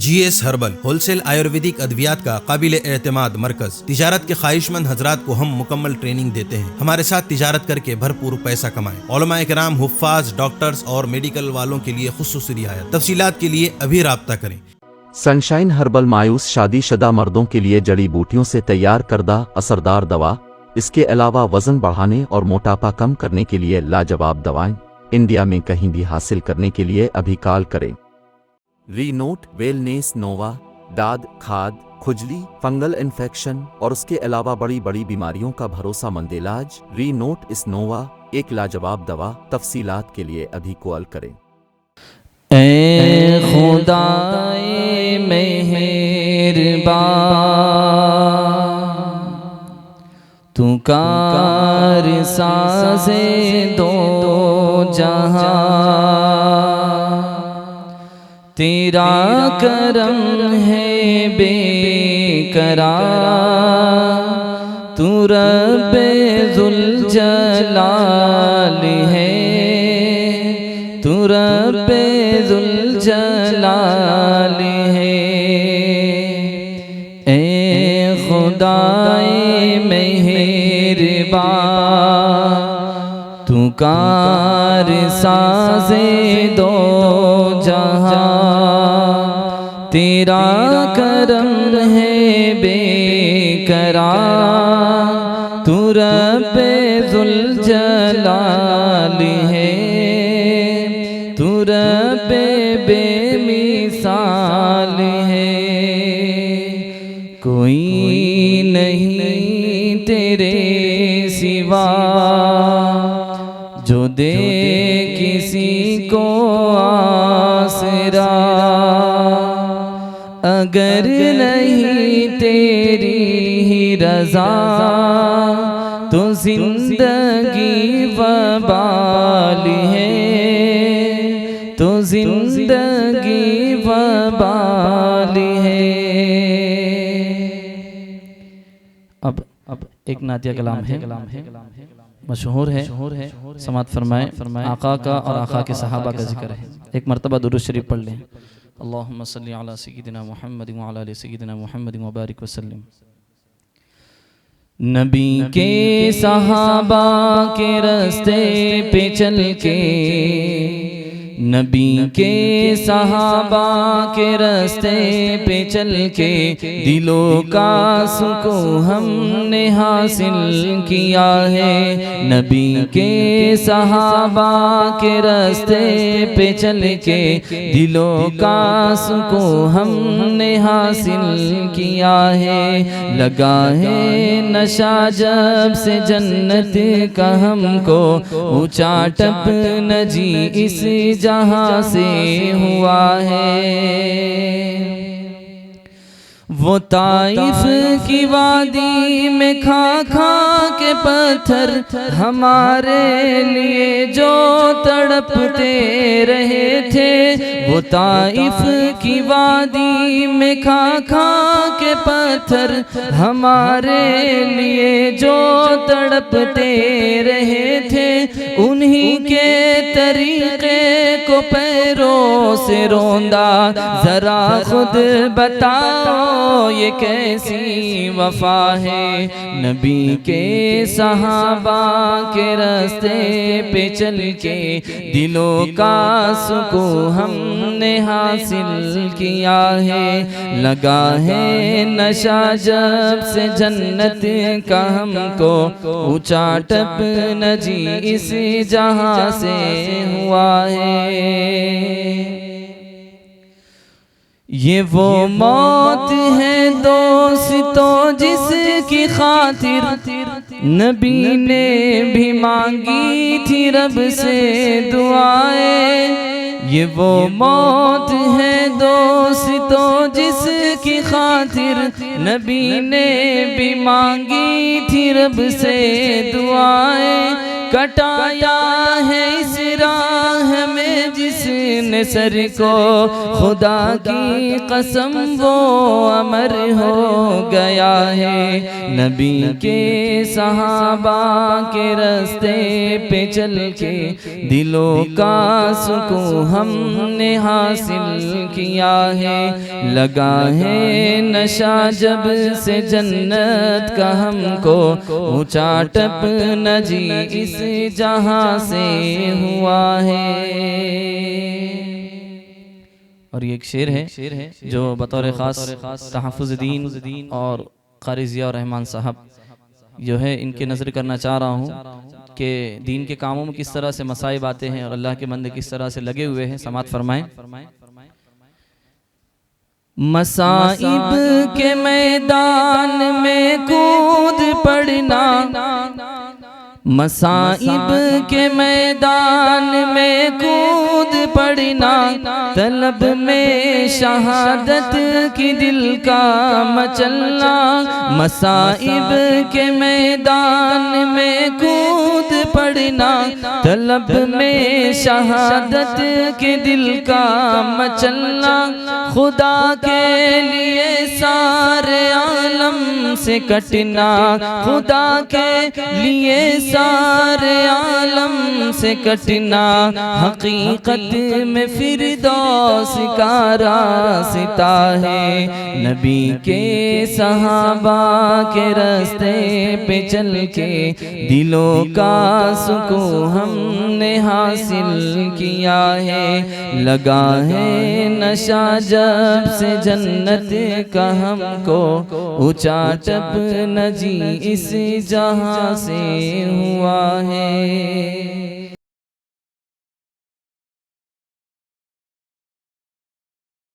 GS herbal wholesale Ayurvedic अद्वियात का काबिल एतमाद मरकज। तिजारत के ख्वाहिशमंद हजरात को हम मुकम्मल ट्रेनिंग देते हैं। हमारे साथ तिजारत करके भरपूर पैसा कमाएं। उलमाए किराम, हुफ्फाज, डॉक्टर्स और मेडिकल वालों के लिए खुसूसी रियायत। तफसीलात के लिए अभी राब्ता करें। सनशाइन हर्बल मायूस शादीशुदा मर्दों के लिए जड़ी बूटियों से तैयार करदा असरदार दवा। इसके अलावा वजन बढ़ाने और मोटापा कम करने के लिए लाजवाब दवाएं इंडिया में कहीं भी हासिल करने के लिए अभी कॉल करें। रीनोट वेलनेस नोवा दाद, खाद, खुजली, फंगल इन्फेक्शन और उसके अलावा बड़ी बड़ी बीमारियों का भरोसामंद इलाज। रीनोट इस नोवा एक लाजवाब दवा। तफसीलात के लिए अभी कॉल करें। ऐ खुदाए मेहरबान, तू कार साज़े दो जहां, तेरा करम है बेकरार, तू रब्बे ज़ुल जलाल है, तू रब्बे ज़ुल जलाल है। ए खुदाए मेहरबान, तू कार साज़े दो जहां, तेरा करम है बेकरार, तू रब्बे ज़ुल जलाल है, तू रब्बे बेमिसाल है। कोई नहीं तेरे सिवा जो दे किसी को आसरा, अगर नहीं तेरी ही रज़ा तो जिंदगी वबाल है, तो जिंदगी वबाल है। अब एक नातिया कलाम है, मशहूर है, समात फरमाए। आका का और आका के सहाबा का जिक्र है। एक मरतबा दुरूद शरीफ पढ़ लें। अल्लाहुम्मा सल्ली अला सय्यिदिना मुहम्मद व अला आलि सय्यिदिना मुहम्मद व बारिक वसल्लम। नबी के सहाबा के रास्ते पे चल के, नबी के सहाबा के रास्ते पे चल के, दिलों का सुकून हमने हासिल किया है। नबी के सहाबा के रास्ते पे चल के, दिलों का सुकून हमने हासिल किया है। लगा है नशा जब से जन्नत का हमको, ऊंचा टप न जी इस जहां से हुआ है। वो ताइफ की वादी में खा खा के पत्थर हमारे लिए जो तड़पते रहे थे, वो ताइफ की वादी में खा खा के पत्थर हमारे लिए जो तड़पते रहे थे, उन्हीं के तरीके को पैरों से रोंदा। जरा खुद बताओ ये कैसी वफा है। नबी के सहाबा के रास्ते पे चल के, दिलों का सुकून हमने हासिल किया है। लगा है नशा जब से जन्नत का हमको, ऊंचा टप न जी इस जहां से हुआ है। ये वो मौत है दोस्तों जिसकी खातिर नबी ने भी मांगी थी रब से दुआएं। ये वो मौत है दोस्तों जिसकी खातिर नबी ने भी मांगी थी रब से दुआएं। कटाया है इस राह में जिस जिसने सर को खुदा की कसम वो अमर हो गया है। नबी के सहाबा के रास्ते पे चल के दिलों का सुकून हमने हासिल किया है। लगा है नशा जब से जन्नत का हमको, ऊंचा टप न जी इस जहां से हुआ है। और ये एक शेर है जो बतौर खास तहफ़्फ़ुज़-ए-दीन और क़ारी ज़िया रहमान साहब जो है इनके नज़र करना चाह रहा हूँ कि दीन के कामों में किस तरह से मसाइब आते हैं और अल्लाह के बंदे किस तरह से लगे हुए हैं। समात फरमाएं। मसाइब के मैदान में कूद पड़ना, मसाइब के मैदान में कूद पड़ना, तलब में शहादत की दिल का मचलना। मसाइब के मैदान में कूद पड़ना, तलब में शहादत के दिल का मचलना। खुदा के लिए सारे आलम से कटना, खुदा के लिए सारे आलम से कटना। हकीकत में फिरदौस का रास्ता है। नबी के सहाबा के रास्ते पे चल के दिलों का सुकून हमने हासिल किया है। लगा है नशा जब से जन्नत का हमको, ऊंचा टप न जी इस जहां से हुआ है।